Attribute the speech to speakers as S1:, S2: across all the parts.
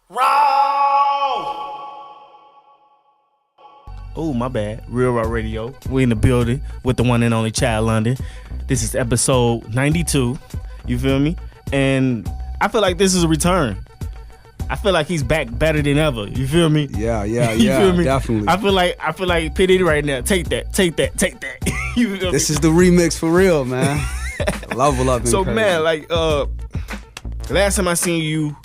S1: Oh, my bad. Real Raw Radio. We in the building with the one and only Chad London. This is episode 92. You feel me? And I feel like this is a return. I feel like he's back better than ever. You feel me?
S2: Yeah,
S1: you feel me?
S2: Definitely.
S1: I feel like P. Diddy right now. Take that. You feel
S2: This
S1: me?
S2: is the remix for real, man. Level up.
S1: So man, like last time I seen you,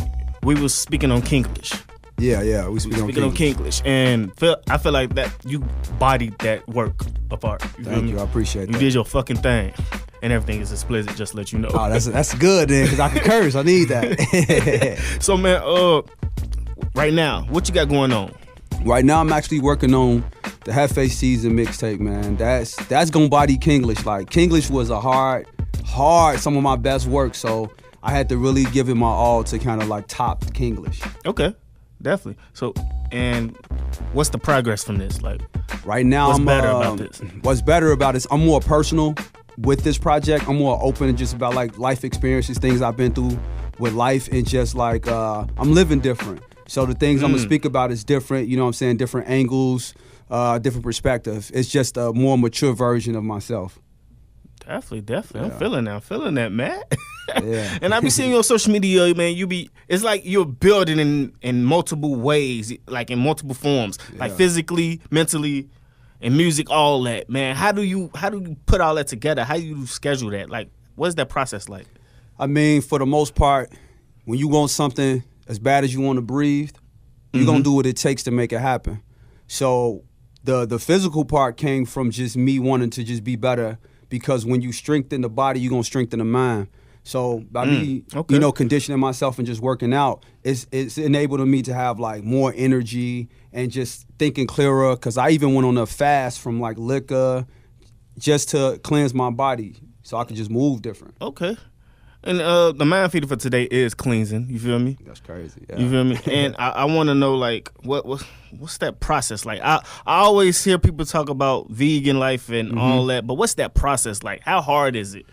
S1: we was speaking on Kinglish.
S2: Yeah, we speaking on
S1: Kinglish, and I feel like that you bodied that work of art.
S2: Thank you, I appreciate that.
S1: You did your fucking thing, and everything is explicit. Just to let you know.
S2: Oh, that's good then, because I can curse. I need that.
S1: So man, right now, what you got going on?
S2: Right now, I'm actually working on the Jefe season mixtape, man. That's gonna body Kinglish. Like Kinglish was a hard, some of my best work. So I had to really give it my all to kind of like top Kinglish.
S1: Okay. Definitely. So, and what's the progress from this? Like,
S2: right now,
S1: what's better about this?
S2: What's better about this? I'm more personal with this project. I'm more open and just about like life experiences, things I've been through with life, and just like I'm living different. So the things I'm gonna speak about is different. You know what I'm saying? Different angles, different perspective. It's just a more mature version of myself.
S1: Definitely.
S2: Yeah.
S1: I'm feeling that, man.
S2: Yeah.
S1: And I be seeing you on social media, man. It's like you're building in multiple ways, like in multiple forms, like physically, mentally, and music, all that, man. How do you put all that together? How do you schedule that? Like, what's that process like?
S2: I mean, for the most part, when you want something as bad as you want to breathe, you're gonna do what it takes to make it happen. So the physical part came from just me wanting to just be better, because when you strengthen the body, you're gonna strengthen the mind. So by me, conditioning myself and just working out, it's enabling me to have like more energy and just thinking clearer. Cause I even went on a fast from like liquor just to cleanse my body so I could just move different.
S1: Okay. And the mind feeder for today is cleansing. You feel me?
S2: That's crazy. Yeah.
S1: You feel me? And I want to know like what's that process like? I always hear people talk about vegan life and all that, but what's that process like? How hard is it?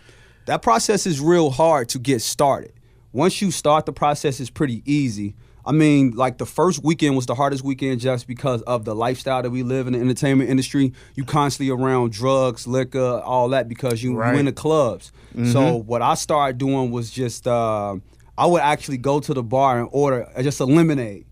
S2: That process is real hard to get started. Once you start, the process is pretty easy. I mean, like the first weekend was the hardest weekend just because of the lifestyle that we live in the entertainment industry. You constantly around drugs, liquor, all that, because you in the clubs. So what I started doing was just, I would actually go to the bar and order just a lemonade.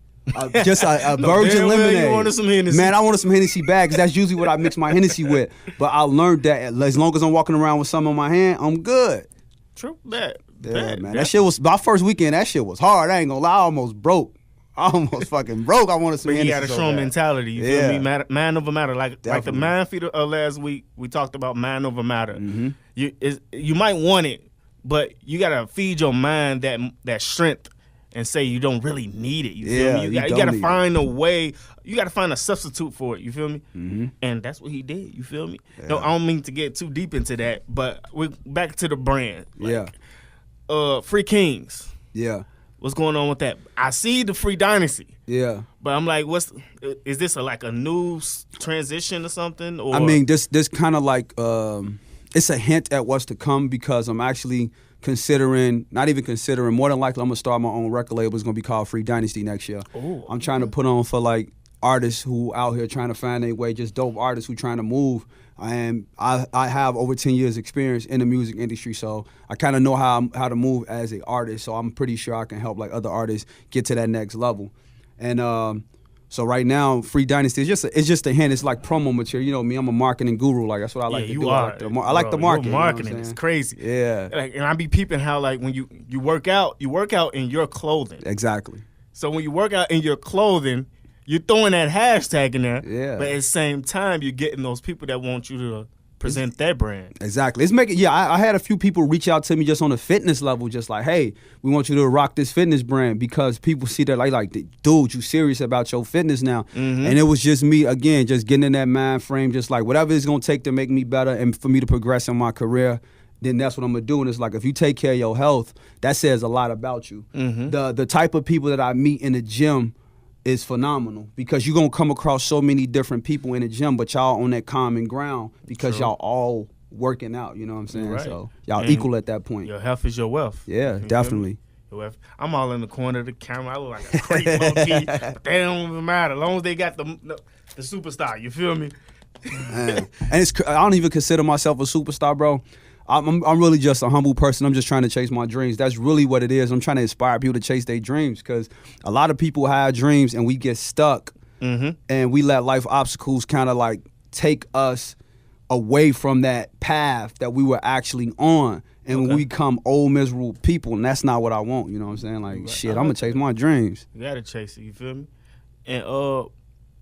S2: Just a virgin lemonade.
S1: You wanted some Hennessy.
S2: Man, I wanted some Hennessy back, because that's usually what I mix my Hennessy with. But I learned that as long as I'm walking around with something in my hand, I'm good.
S1: True. Bad.
S2: Man. That shit was, my first weekend, that shit was hard. I ain't gonna lie, I almost broke. I almost fucking broke. I wanted some Hennessy.
S1: But you got a strong mentality. You feel me? Man over matter. Like the mind feeder last week, we talked about mind over matter. You might want it, but you gotta feed your mind that strength and say you don't really need it. You feel me? You gotta find a way. You gotta find a substitute for it. You feel me? And that's what he did. You feel me? Yeah. No, I don't mean to get too deep into that, but we're back to the brand. Like, Free Kings.
S2: Yeah.
S1: What's going on with that? I see the Free Dynasty.
S2: Yeah.
S1: But I'm like, is this like a new transition or something? Or?
S2: I mean, this kind of like, it's a hint at what's to come, because I'm actually not even considering, more than likely I'm gonna start my own record label. It's gonna be called Free Dynasty next year.
S1: Ooh,
S2: I'm trying to put on for like artists who out here trying to find their way, just dope artists who trying to move. And I have over 10 years experience in the music industry, so I kind of know how to move as an artist. So I'm pretty sure I can help like other artists get to that next level. And so right now, Free Dynasty it's just a hint. It's like promo material. You know me, I'm a marketing guru. Like that's what I like to do. I like the market.
S1: Marketing is crazy.
S2: Yeah.
S1: Like, and I be peeping how like when you work out in your clothing.
S2: Exactly.
S1: So when you work out in your clothing, you're throwing that hashtag in there.
S2: Yeah.
S1: But at the same time, you're getting those people that want you to present their brand.
S2: Exactly. It's making I had a few people reach out to me just on a fitness level, just like, hey, we want you to rock this fitness brand, because people see that like dude, you serious about your fitness now. And it was just me again, just getting in that mind frame, just like whatever it's gonna take to make me better and for me to progress in my career, then that's what I'm gonna do. And it's like, if you take care of your health, that says a lot about you. The type of people that I meet in the gym is phenomenal, because you're going to come across so many different people in the gym, but y'all on that common ground because y'all all working out, you know what I'm saying?
S1: Right.
S2: So y'all
S1: and
S2: equal at that point.
S1: Your health is your wealth.
S2: Yeah, definitely.
S1: I'm all in the corner of the camera. I look like a creep low key, but they don't even matter. As long as they got the superstar, you feel me?
S2: Man. And I don't even consider myself a superstar, bro. I'm really just a humble person. I'm just trying to chase my dreams. That's really what it is. I'm trying to inspire people to chase their dreams, because a lot of people have dreams and we get stuck, and we let life obstacles kind of like take us away from that path that we were actually on. And when we become old, miserable people, and that's not what I want, you know what I'm saying? Like, shit, I'm going to chase my dreams.
S1: You got to chase it, you feel me? And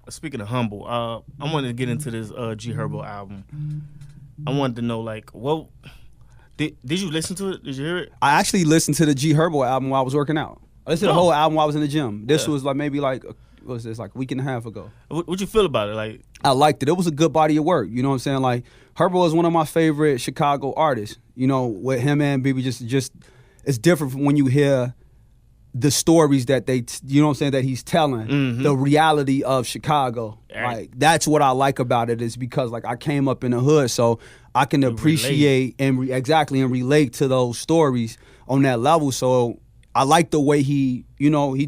S1: speaking of humble, I wanted to get into this G Herbo album. I wanted to know, like, what did you listen to it? Did you hear it?
S2: I actually listened to the G Herbo album while I was working out. I listened to the whole album while I was in the gym. This was like maybe like, what was this, like a week and a half ago.
S1: What you feel about it? Like,
S2: I liked it. It was a good body of work. You know what I'm saying? Like, Herbo is one of my favorite Chicago artists. You know, with him and Bibby, just it's different from when you hear the stories that you know what I'm saying, that he's telling, the reality of Chicago. Like, that's what I like about it, is because like I came up in the hood, so I can appreciate and relate to those stories on that level. So I like the way he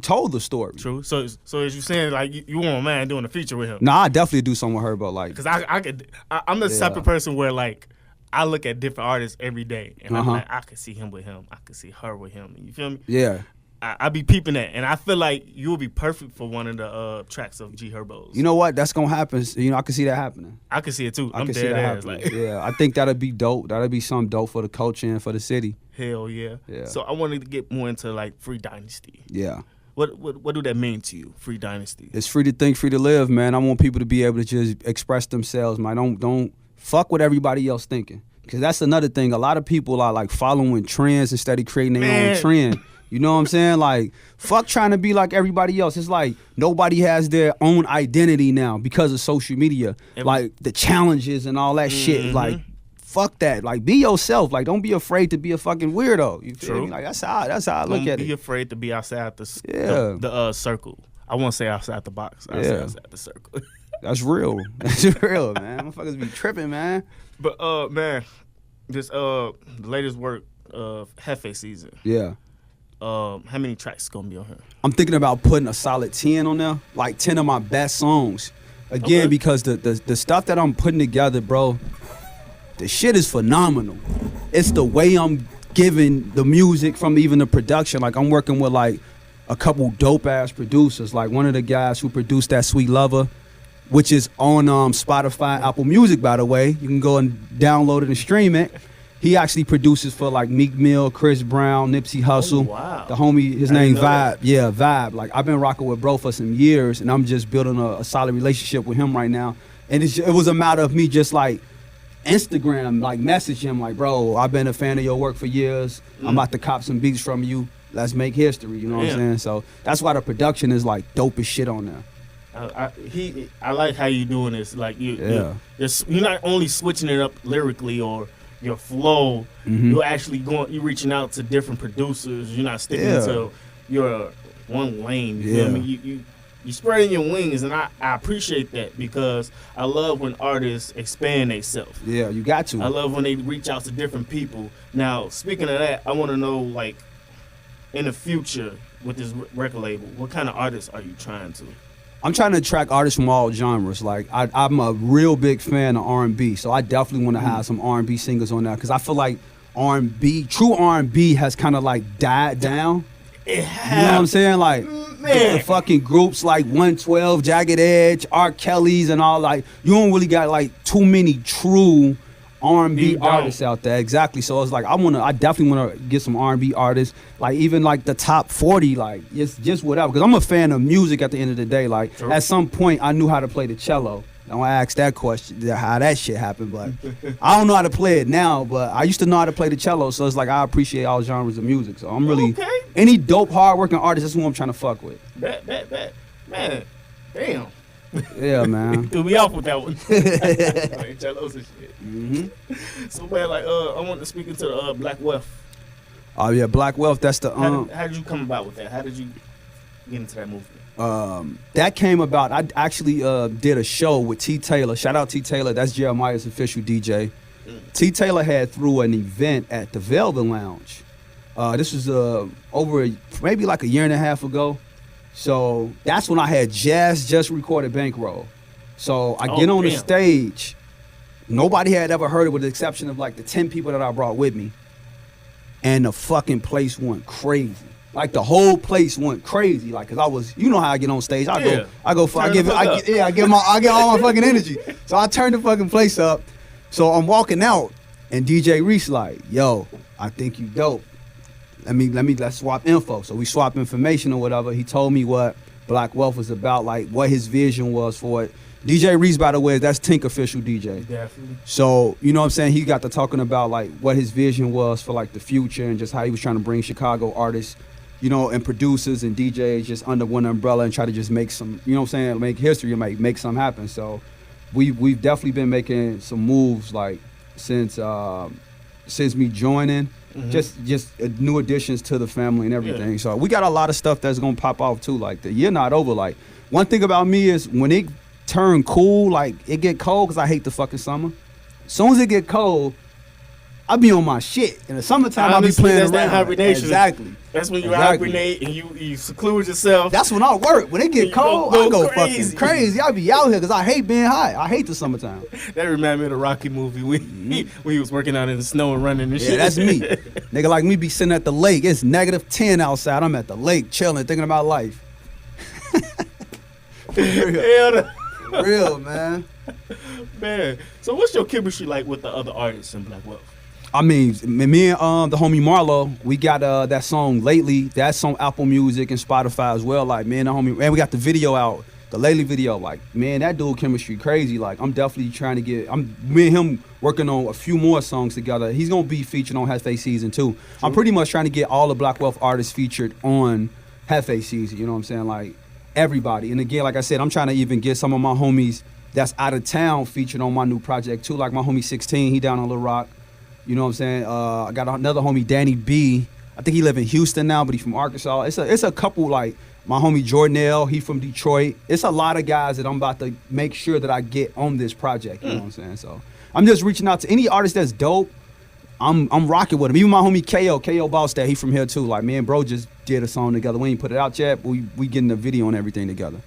S2: told the story.
S1: True. So as you saying, like, you want a man doing a feature with him?
S2: Nah, I definitely do something with Herbo, like,
S1: because I'm the type of person where, like, I look at different artists every day, and I'm like, I could see him with him, I could see her with him. You feel me?
S2: Yeah.
S1: I be peeping that, and I feel like you will be perfect for one of the tracks of G Herbo's.
S2: You know what? That's gonna happen. You know, I can see that happening.
S1: I can see it too.
S2: I can see that happening.
S1: Like,
S2: yeah, I think that'd be dope. That'd be something dope for the culture and for the city.
S1: Hell yeah. Yeah. So I wanted to get more into like Free Dynasty.
S2: Yeah.
S1: What do that mean to you, Free Dynasty?
S2: It's free to think, free to live, man. I want people to be able to just express themselves, man. Don't fuck what everybody else thinking. Because that's another thing. A lot of people are like following trends instead of creating their own trend. You know what I'm saying? Like, fuck trying to be like everybody else. It's like nobody has their own identity now because of social media. Like the challenges and all that shit. Like, fuck that. Like, be yourself. Like, don't be afraid to be a fucking weirdo. You feel me? Like, that's how I look at it.
S1: Don't be afraid to be outside the circle. I won't say outside the box. I say outside the circle.
S2: That's real. That's real, man. Motherfuckers be tripping, man.
S1: But man, this the latest work of Jefe season.
S2: Yeah.
S1: How many tracks gonna be on here?
S2: I'm thinking about putting a solid 10 on there, like 10 of my best songs. Again, because the stuff that I'm putting together, bro, the shit is phenomenal. It's the way I'm giving the music from even the production. Like, I'm working with like a couple dope ass producers. Like one of the guys who produced that Sweet Lover, which is on Spotify, Apple Music, by the way. You can go and download it and stream it. He actually produces for like Meek Mill, Chris Brown, Nipsey Hussle. Oh, wow. The homie, his name Vibe. Yeah, Vibe. Like, I've been rocking with bro for some years, and I'm just building a solid relationship with him right now. And it was a matter of me just like Instagram, like message him like, bro, I've been a fan of your work for years. I'm about to cop some beats from you. Let's make history. You know what I'm saying? So that's why the production is like dope as shit on there.
S1: I like how you doing this. Like you're not only switching it up lyrically or your flow, you're actually you're reaching out to different producers. You're not sticking to your one lane. You feel me? You spreading your wings, and I appreciate that, because I love when artists expand themselves.
S2: Yeah, you got to.
S1: I love when they reach out to different people. Now, speaking of that, I want to know, like, in the future with this record label, what kind of artists are you trying to?
S2: I'm trying to attract artists from all genres. Like, I'm a real big fan of R&B, so I definitely want to have some R&B singers on there, because I feel like true R&B has kind of like died down. You know what I'm saying? Like, the fucking groups like 112, Jagged Edge, R. Kelly's and all, like, you don't really got like too many true R&B artists out there. Exactly. So it's like I definitely want to get some R&B artists, like even like the top 40, like it's just whatever, because I'm a fan of music at the end of the day. Like, at some point I knew how to play the cello. Don't ask that question, how that shit happened, but I don't know how to play it now, but I used to know how to play the cello, so it's like I appreciate all genres of music. So I'm really, any dope, hard-working artist, that's who I'm trying to fuck with.
S1: Bet. Man, damn.
S2: Yeah, man.
S1: Threw me off with that one. Cellos and shit. So, man, like, I want to speak into the Black Wealth.
S2: Oh, yeah, Black Wealth, that's the...
S1: How did you come about with that? How did you get into that movement?
S2: That came about, I actually did a show with T. Taylor. Shout out T. Taylor, that's Jeremiah's official DJ. T. Taylor had threw an event at the Velvet Lounge This was maybe like a year and a half ago. So that's when I had just recorded Bankroll. So I get on the stage. Nobody had ever heard it with the exception of like the 10 people that I brought with me. And the fucking place went crazy. Like the whole place went crazy. Like, cause I was, you know how I get on stage. I get all my fucking energy. So I turned the fucking place up. So I'm walking out and DJ Reese like, yo, I think you dope. Let's swap info. So we swapped information or whatever. He told me what Black Wealth was about, like what his vision was for it. DJ Reese, by the way, that's Tink official DJ.
S1: Definitely.
S2: So, you know what I'm saying? He got to talking about like what his vision was for like the future and just how he was trying to bring Chicago artists, you know, and producers and DJs just under one umbrella and try to just make some, you know what I'm saying, make history and make something happen. So we've definitely been making some moves like since me joining. Mm-hmm. Just new additions to the family and everything. Yeah. So we got a lot of stuff that's gonna pop off too. Like the year not over. Like one thing about me is when it turn cool, like it get cold because I hate the fucking summer. As soon as it get cold, I be on my shit. In the summertime, I be playing around. That hibernation. Exactly.
S1: That's when you hibernate and you seclude yourself.
S2: That's when I work. When it get cold, I go fucking crazy. I be out here because I hate being high. I hate the summertime.
S1: That remind me of the Rocky movie when he was working out in the snow and running and shit.
S2: Yeah, that's me. Nigga like me be sitting at the lake. It's -10 outside. I'm at the lake chilling, thinking about life. Real, man.
S1: Man, so what's your chemistry like with the other artists in Black Wealth?
S2: I mean, me and the homie Marlo, we got that song Lately. That's on Apple Music and Spotify as well. Like, me and the homie, and we got the video out, the Lately video. Like, man, that dude chemistry crazy. Like, I'm definitely trying to me and him working on a few more songs together. He's gonna be featured on Jefe Season 2. I'm pretty much trying to get all the Black Wealth artists featured on Jefe Season. You know what I'm saying? Like, everybody. And again, like I said, I'm trying to even get some of my homies that's out of town featured on my new project too. Like my homie 16, he down on Little Rock. You know what I'm saying? I got another homie, Danny B. I think he live in Houston now, but he from Arkansas. It's a couple, like my homie Jordanelle, he from Detroit. It's a lot of guys that I'm about to make sure that I get on this project. You know what I'm saying? So I'm just reaching out to any artist that's dope. I'm rocking with him. Even my homie KO Ballstat, he from here too. Like me and bro just did a song together. We ain't put it out yet, but we getting the video and everything together.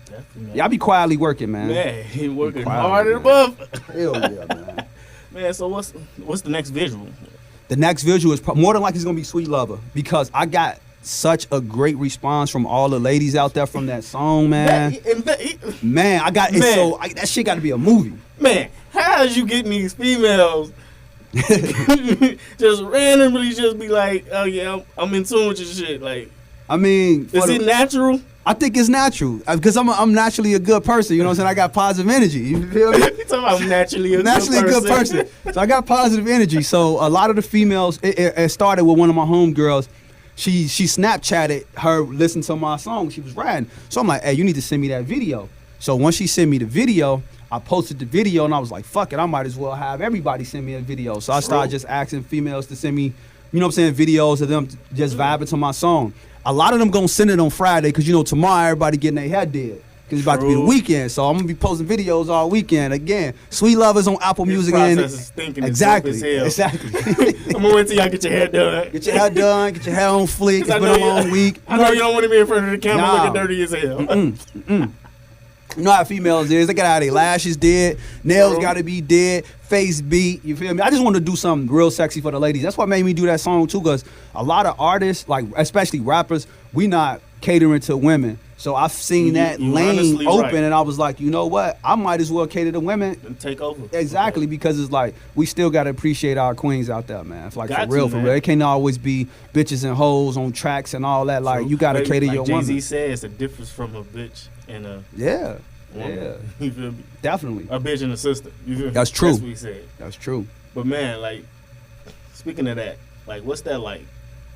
S2: Definitely. Yeah, I be quietly working, man.
S1: Man, he working hard and above.
S2: Hell yeah, man.
S1: Man, so what's the next visual?
S2: The next visual is more than likely it's gonna be Sweet Lover because I got such a great response from all the ladies out there from that song, man. Man, I got it. So that shit got to be a movie.
S1: Man, how is you getting these females? Just randomly just be like, oh yeah, I'm in tune with your shit. Like,
S2: I mean,
S1: is it natural?
S2: I think it's natural because I'm naturally a good person. You know what I'm saying? I got positive energy. You feel me?
S1: You talking about naturally a good person.
S2: So I got positive energy. So a lot of the females, it started with one of my homegirls. She Snapchatted her listening to my song. She was riding. So I'm like, hey, you need to send me that video. So once she sent me the video, I posted the video and I was like, fuck it, I might as well have everybody send me a video. So I started just asking females to send me, you know what I'm saying, videos of them just vibing to my song. A lot of them gonna send it on Friday because, you know, tomorrow everybody getting their hair did. Because it's about to be the weekend. So I'm gonna be posting videos all weekend. Again, Sweet Lover's on Apple Music. Exactly. I'm gonna wait till y'all get your hair done. Get your hair done, get your hair on fleek. It's been a long week.
S1: I know you don't want to be in front of the camera looking dirty as hell.
S2: You know how females is. They got how their lashes did, nails got to be dead, face beat. You feel me? I just wanted to do something real sexy for the ladies. That's what made me do that song too, because a lot of artists, like especially rappers, we not catering to women. So I've seen that lane open, and I was like, you know what? I might as well cater to women
S1: and take over.
S2: Exactly, because it's like we still got to appreciate our queens out there, man. It's like for real. It can't always be bitches and hoes on tracks and all that. Like you got to cater your woman.
S1: Jay-Z said it's a difference from a bitch and a
S2: woman.
S1: You feel me?
S2: Definitely.
S1: A bitch and a sister. You feel me?
S2: That's true.
S1: That's what he said.
S2: That's true.
S1: But man, like speaking of that, like what's that like?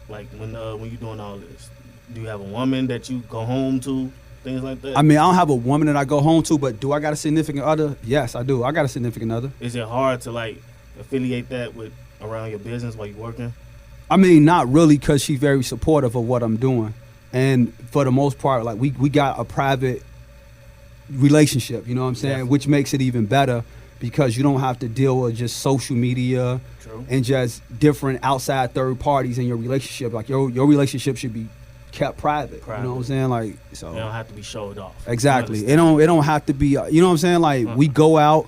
S1: Like when you doing all this, do you have a woman that you go home to? Things like that.
S2: I mean, I don't have a woman that I go home to, but do I got a significant other? Yes, I do. I got a significant other.
S1: Is it hard to like affiliate that with around your business while you're working?
S2: I mean, not really, because she's very supportive of what I'm doing, and for the most part, like we got a private relationship. You know what I'm saying? Which makes it even better, because you don't have to deal with just social media and just different outside third parties in your relationship. Like your relationship should be kept private. You know what I'm saying? Like, so
S1: it don't have to be showed off.
S2: Exactly. It don't have to be. You know what I'm saying? Like we go out.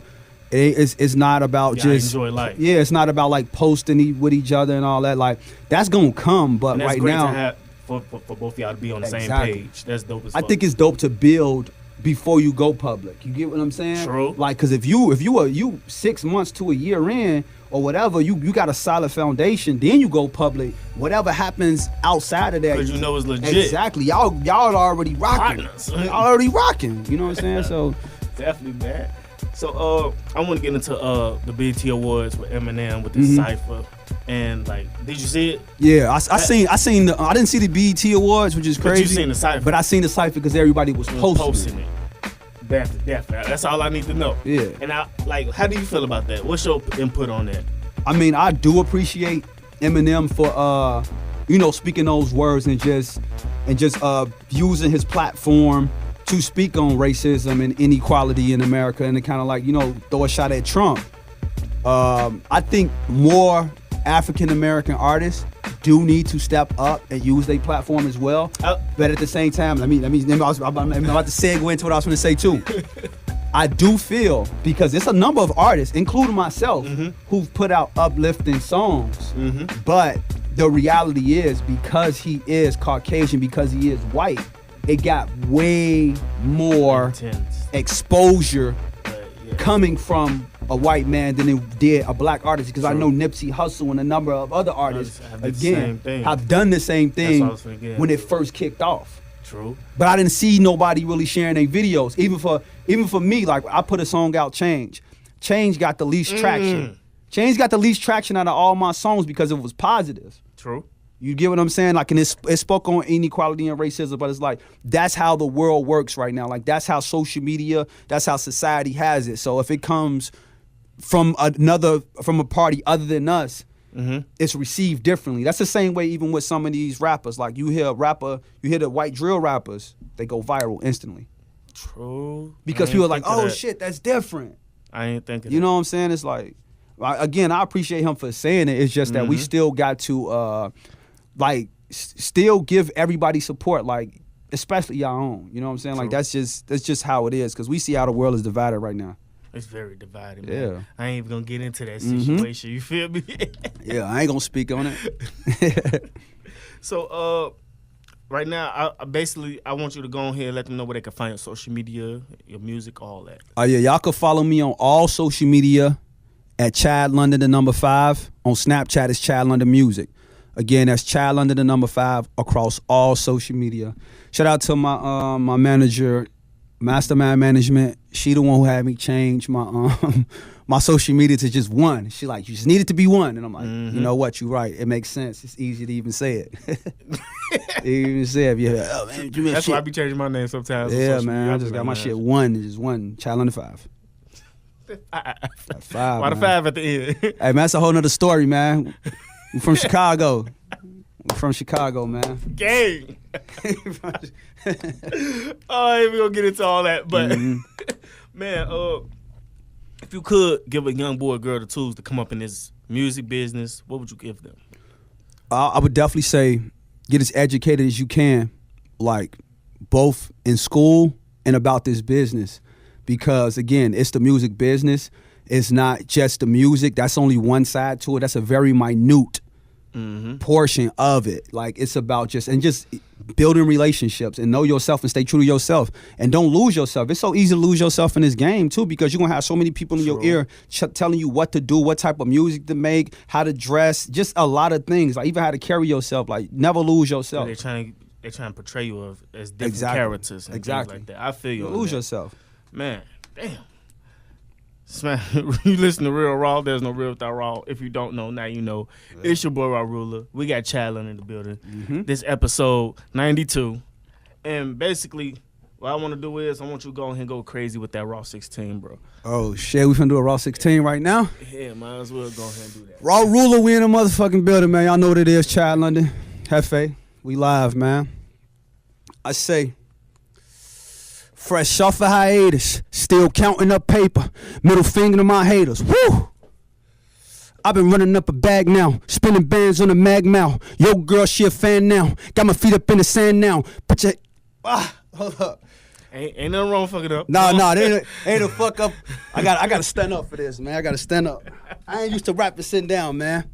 S2: It's not about just
S1: enjoy life.
S2: Yeah, it's not about like posting with each other and all that. Like that's gonna come, but
S1: and that's
S2: right
S1: great
S2: now,
S1: to have for both of y'all to be on the same page. That's dope as fuck.
S2: I think it's dope to build before you go public. You get what I'm saying?
S1: True.
S2: Like, cause if you 6 months to a year in or whatever, you got a solid foundation. Then you go public. Whatever happens outside of that,
S1: because you know it's legit.
S2: Exactly. Y'all already rocking. Y'all already rocking. You know what I'm saying? So
S1: definitely, man. So I want to get into the BET Awards with Eminem with the cypher, and like, did you see it?
S2: Yeah, I seen. I didn't see the BET Awards, which is crazy.
S1: But you seen the cypher?
S2: But I seen the cypher because everybody was posting it.
S1: Definitely. That's all I need to know.
S2: Yeah.
S1: And how do you feel about that? What's your input on that?
S2: I mean, I do appreciate Eminem for speaking those words and just using his platform to speak on racism and inequality in America, and to kind of like, throw a shot at Trump. I think more African American artists do need to step up and use their platform as well. But at the same time, I'm about to segue into what I was going to say too. I do feel, because it's a number of artists, including myself, who've put out uplifting songs. But the reality is, because he is Caucasian, because he is white, it got way more exposure coming from a white man than it did a black artist. Because I know Nipsey Hussle and a number of other artists, have done the same thing when it first kicked off.
S1: True.
S2: But I didn't see nobody really sharing their videos. Even for me, like, I put a song out, Change. Change got the least traction. Change got the least traction out of all my songs because it was positive.
S1: True.
S2: You get what I'm saying? Like, and it spoke on inequality and racism, but it's like, that's how the world works right now. Like, that's how social media, that's how society has it. So if it comes from a party other than us, it's received differently. That's the same way even with some of these rappers. Like, you hear the white drill rappers, they go viral instantly.
S1: True.
S2: Because people are like, oh shit, that's different.
S1: I ain't thinking.
S2: You know what I'm saying? It's like, again, I appreciate him for saying it. It's just that we still got to still give everybody support, like, especially y'all own. You know what I'm saying? True. Like, that's just how it is, because we see how the world is divided right now.
S1: It's very divided, man.
S2: Yeah.
S1: I ain't even gonna get into that situation. You feel me?
S2: Yeah, I ain't gonna speak on it.
S1: So, right now, I want you to go on here and let them know where they can find your social media, your music, all that.
S2: Yeah, y'all can follow me on all social media at Chad London, the number 5. On Snapchat, it's Chad London Music. Again, that's Chad London, the number 5, across all social media. Shout out to my manager, Mastermind Management. She the one who had me change my social media to just one. She like, you just need it to be one. And I'm like, you know what? You're right. It makes sense. It's easy to even say it. Even say it. Yeah. Oh, man,
S1: that's why I be changing my name sometimes.
S2: Yeah, man. I just got my shit one. It's just one. Chad London 5. 5.
S1: Why the 5 at the end?
S2: Hey, man, that's a whole nother story, man. I'm from Chicago. Man.
S1: Gang. I ain't gonna get into all that, but man, if you could give a young boy or girl the tools to come up in this music business, what would you give them?
S2: I would definitely say get as educated as you can, like both in school and about this business, because again, it's the music business. It's not just the music. That's only one side to it. That's a very minute portion of it. Like, it's about just building relationships and know yourself and stay true to yourself and don't lose yourself. It's so easy to lose yourself in this game too, because you're gonna have so many people in your ear telling you what to do, what type of music to make, how to dress, just a lot of things, like even how to carry yourself. Like, never lose yourself.
S1: They're trying to portray you as different characters and things like that. I feel you.
S2: Lose yourself,
S1: man. Damn. You listen to Real Raw. There's no real without Raw. If you don't know, now you know. Yeah. It's your boy Raw Ruler. We got Chandler in the building. This episode 92, and basically, what I want to do is I want you to go ahead and go crazy with that Raw 16, bro.
S2: Oh shit, we finna do a Raw 16 right now?
S1: Yeah, might as well go ahead and do that.
S2: Raw Ruler, we in the motherfucking building, man. Y'all know what it is. Chad London, Jefe, we live, man. I say, Fresh off a hiatus, still counting up paper. Middle finger to my haters. Woo! I've been running up a bag now, spinning bands on a mag mouth. Yo, girl, she a fan now. Got my feet up in the sand now. Put your hold up.
S1: Ain't nothing wrong fucking up.
S2: Nah, ain't a fuck up. I gotta stand up for this, man. I gotta stand up. I ain't used to rapping sitting down, man.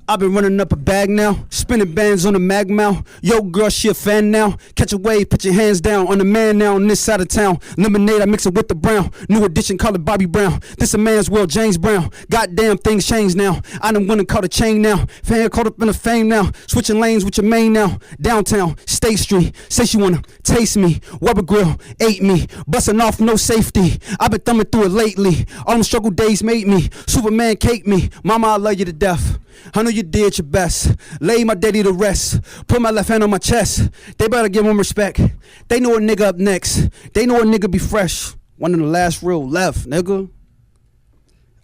S2: I've been running up a bag now, spinning bands on the mag mouth. Yo, girl, she a fan now. Catch a wave, put your hands down on the man now on this side of town. Lemonade, I mix it with the brown. New edition, call it Bobby Brown. This a man's world, James Brown. Goddamn, things change now. I done went and caught a chain now. Fan caught up in the fame now. Switching lanes with your main now. Downtown, State Street. Say she wanna taste me. Weber Grill, ate me. Busting off, no safety. I been thumbing through it lately. All them struggle days made me. Superman cake me. Mama, I love you to death. I know you did your best. Lay my daddy to rest. Put my left hand on my chest. They better give him respect. They know a nigga up next. They know a nigga be fresh. One of the last real left, nigga.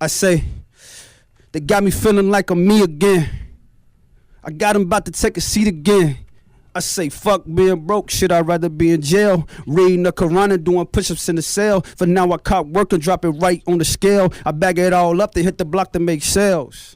S2: I say, they got me feeling like I'm me again. I got him about to take a seat again. I say, fuck being broke, shit, I'd rather be in jail. Reading the Quran and doing push-ups in the cell. For now, I cop work and drop it right on the scale. I bag it all up, they hit the block to make sales.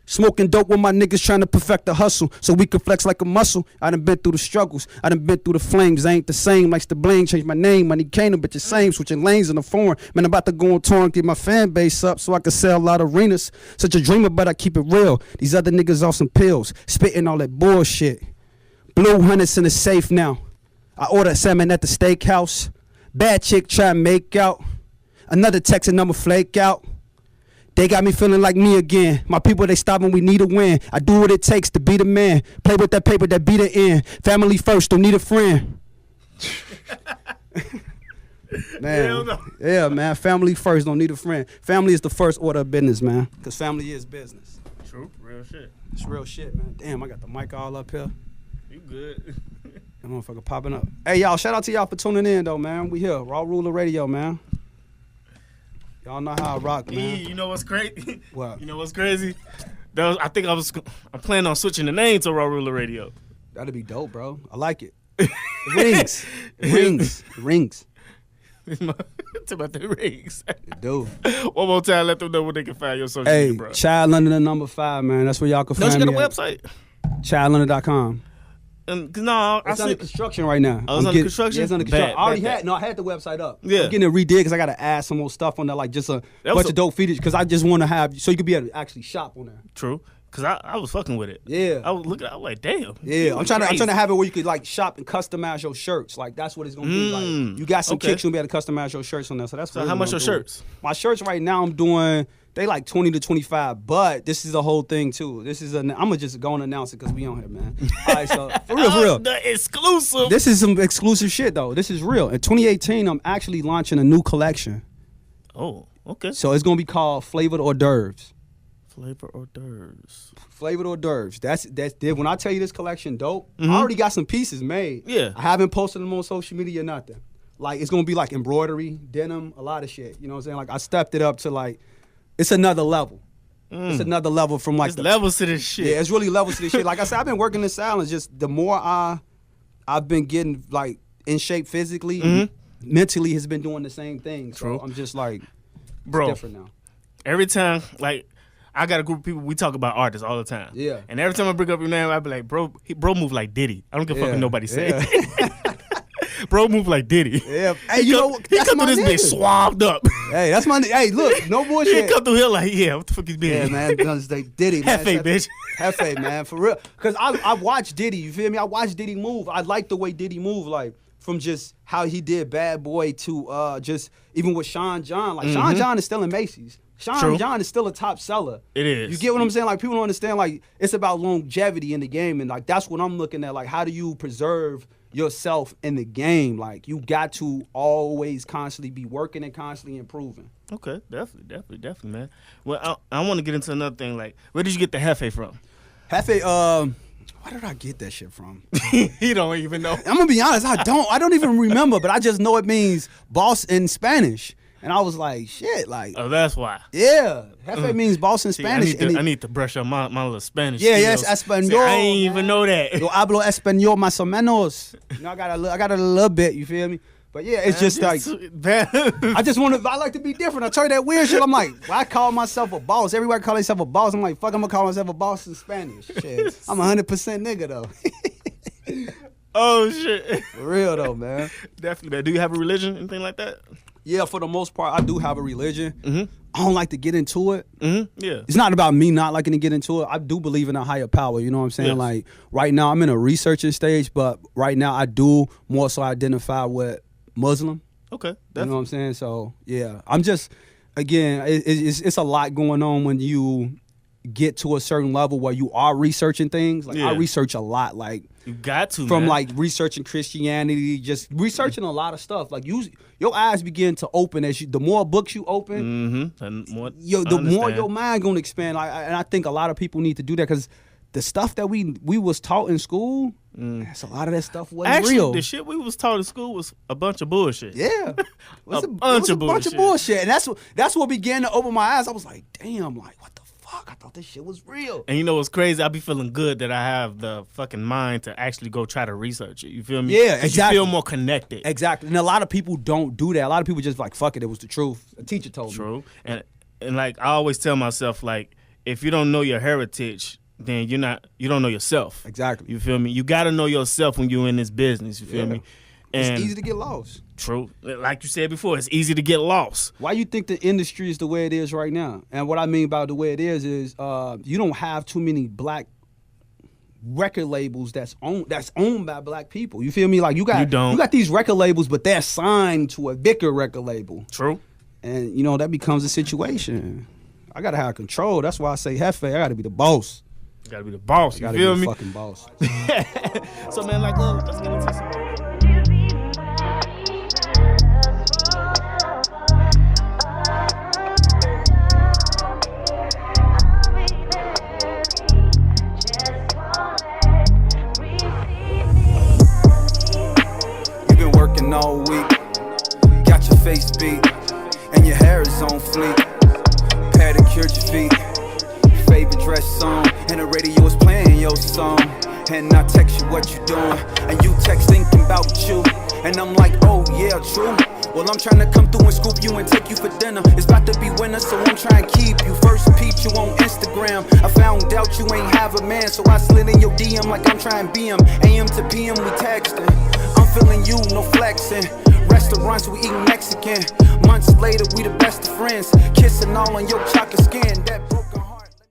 S2: Smoking dope with my niggas trying to perfect the hustle so we can flex like a muscle. I done been through the struggles. I done been through the flames. I ain't the same. Likes to blame. Change my name. Money came, but the same. Switching lanes in the foreign. Man, I'm about to go on tour and get my fan base up so I can sell a lot of arenas. Such a dreamer, but I keep it real. These other niggas off some pills. Spitting all that bullshit. Blue hunters in the safe now. I ordered salmon at the steakhouse. Bad chick try to make out. Another text and I'ma flake out. They got me feeling like me again. My people, they stop when we need a win. I do what it takes to be the man. Play with that paper that be the end. Family first, don't need a friend. Man, no. Yeah, man. Family first, don't need a friend. Family is the first order of business, man. Because family is business.
S1: True, real shit.
S2: It's real shit, man. Damn, I got the mic all up here.
S1: You good.
S2: That motherfucker popping up. Hey, y'all, shout out to y'all for tuning in, though, man. We here. Raw Ruler Radio, man. Y'all know how I rock, man.
S1: You know what's crazy?
S2: What?
S1: You know what's crazy? I'm planning on switching the name to Raw Ruler Radio.
S2: That'd be dope, bro. I like it. Rings. Rings.
S1: It's about the rings.
S2: Dude.
S1: One more time, let them know where they can find your social media, bro.
S2: Child London #5, man. That's where y'all can find me.
S1: Don't you got a website?
S2: ChildLondon.com.
S1: No,
S2: it's under construction right now.
S1: Oh, it's under construction?
S2: Yeah, it's under construction. I had the website up.
S1: Yeah.
S2: I'm getting it redid because I got to add some more stuff on there, like just a bunch of dope features because I just want to have, so you could be able to actually shop on there.
S1: True. Because I was fucking with it.
S2: Yeah.
S1: I was looking, I was like, damn.
S2: Yeah, I'm trying to have it where you could like shop and customize your shirts. Like that's what it's going to be like. You got some kicks, you'll be able to customize your shirts on there. So that's
S1: so how much your shirts?
S2: My shirts right now I'm doing, they like 20 to 25, but this is a whole thing too. I'm gonna just go and announce it because we on here, man. All right, so for real.
S1: The exclusive.
S2: This is some exclusive shit though. This is real. In 2018, I'm actually launching a new collection.
S1: Oh, okay.
S2: So it's gonna be called Flavored Hors d'oeuvres.
S1: Flavored hors d'oeuvres.
S2: Flavored hors d'oeuvres. That's when I tell you this collection dope. I already got some pieces made.
S1: Yeah.
S2: I haven't posted them on social media or nothing. Like it's gonna be like embroidery, denim, a lot of shit. You know what I'm saying? Like I stepped it up to like. It's another level. It's another level from like
S1: levels to this shit.
S2: Yeah, it's really levels to this shit. Like I said, I've been working in silence. Just the more I've been getting like in shape physically, mentally has been doing the same thing. So I'm just like,
S1: bro,
S2: it's different now.
S1: Every time, like, I got a group of people, we talk about artists all the time.
S2: Yeah.
S1: And every time I bring up your name, I be like, bro move like Diddy. I don't give a fuck what nobody say.
S2: Yeah.
S1: Bro move like Diddy.
S2: Yeah. Hey, you know what?
S1: He come through this bitch swabbed up.
S2: Hey, that's my. Hey, look, no bullshit.
S1: He come through here like, yeah, what the fuck is Diddy?
S2: Yeah, man, Diddy, man.
S1: Hefe, bitch.
S2: Hefe, man, for real. Because I watched Diddy. You feel me? I watched Diddy move. I like the way Diddy move, like from just how he did Bad Boy to just even with Sean John. Like Sean John is still in Macy's. Sean John is still a top seller.
S1: It is.
S2: You get what I'm saying? Like people don't understand. Like it's about longevity in the game, and like that's what I'm looking at. Like how do you preserve yourself in the game? Like you got to always constantly be working and constantly improving.
S1: Okay, definitely, man. Well, I want to get into another thing. Like, where did you get the Jefe from?
S2: Jefe, where did I get that shit from?
S1: You don't even know.
S2: I'm gonna be honest, I don't even remember, but I just know it means boss in Spanish. And I was like, shit, like.
S1: Oh, that's why.
S2: Yeah. Jefe means boss in Spanish.
S1: I need to brush up my little Spanish.
S2: Yeah, yes, Espanol.
S1: I ain't even know that.
S2: Yo hablo español más o menos. You know, I got it a little bit, you feel me? But yeah, it's just like, I like to be different. I tell you that weird shit. I'm like, I call myself a boss. Everybody call themselves a boss. I'm like, fuck, I'm gonna call myself a boss in Spanish. Shit. I'm 100% nigga though.
S1: Oh shit.
S2: For real though, man.
S1: Definitely, man. Do you have a religion, anything like that?
S2: Yeah, for the most part, I do have a religion.
S1: Mm-hmm.
S2: I don't like to get into it.
S1: Mm-hmm. Yeah.
S2: It's not about me not liking to get into it. I do believe in a higher power, you know what I'm saying?
S1: Yes.
S2: Like, right now, I'm in a researching stage, but right now, I do more so identify with Muslim.
S1: Okay.
S2: You know what I'm saying? So, yeah. I'm just, again, it's a lot going on when you get to a certain level where you are researching things. Like, I research a lot, like,
S1: you got to,
S2: from
S1: man.
S2: like researching Christianity, just researching a lot of stuff. Like your eyes begin to open as the more books you open,
S1: and more,
S2: the more your mind gonna expand. Like, and I think a lot of people need to do that because the stuff that we was taught in school, that's a lot of that stuff wasn't
S1: actually
S2: real.
S1: The shit we was taught in school was a bunch of bullshit.
S2: Yeah, it was
S1: a bunch of
S2: bullshit, and that's what began to open my eyes. I was like, damn, like what the fuck? I thought this shit was real.
S1: And you know what's crazy? I be feeling good that I have the fucking mind to actually go try to research it. You feel me?
S2: Yeah, exactly.
S1: You feel more connected.
S2: Exactly. And a lot of people don't do that. A lot of people just like, fuck it, it was the truth. A teacher told me.
S1: True. And like I always tell myself, like, if you don't know your heritage, then you don't know yourself.
S2: Exactly.
S1: You feel me? You gotta know yourself when you're in this business. You feel me? And
S2: it's easy to get lost.
S1: True. Like you said before, it's easy to get lost.
S2: Why you think the industry is the way it is right now? And what I mean by the way it is you don't have too many black record labels that's owned by black people. You feel me? Like you got these record labels, but they're signed to a bigger record label.
S1: True. And
S2: you know that becomes a situation. I gotta have control. That's why I say Jefe, I gotta be the boss.
S1: You gotta be the boss. You feel me?
S2: Fucking boss.
S1: So man, like, let's get into some.
S2: All week, got your face beat, and your hair is on fleek. Pedicured your feet, favorite dress song, and the radio is playing your song. And I text you what you doing, and you text thinking about you, and I'm like, oh yeah, true. Well, I'm trying to come through and scoop you and take you for dinner. It's about to be winter, so I'm trying to keep you. First peep you on Instagram. I found out you ain't have a man, so I slid in your DM like I'm trying to be him. AM to PM, we texting. I'm feeling you, no flexing. Restaurants, we eating Mexican. Months later, we the best of friends. Kissing all on your chocolate skin. That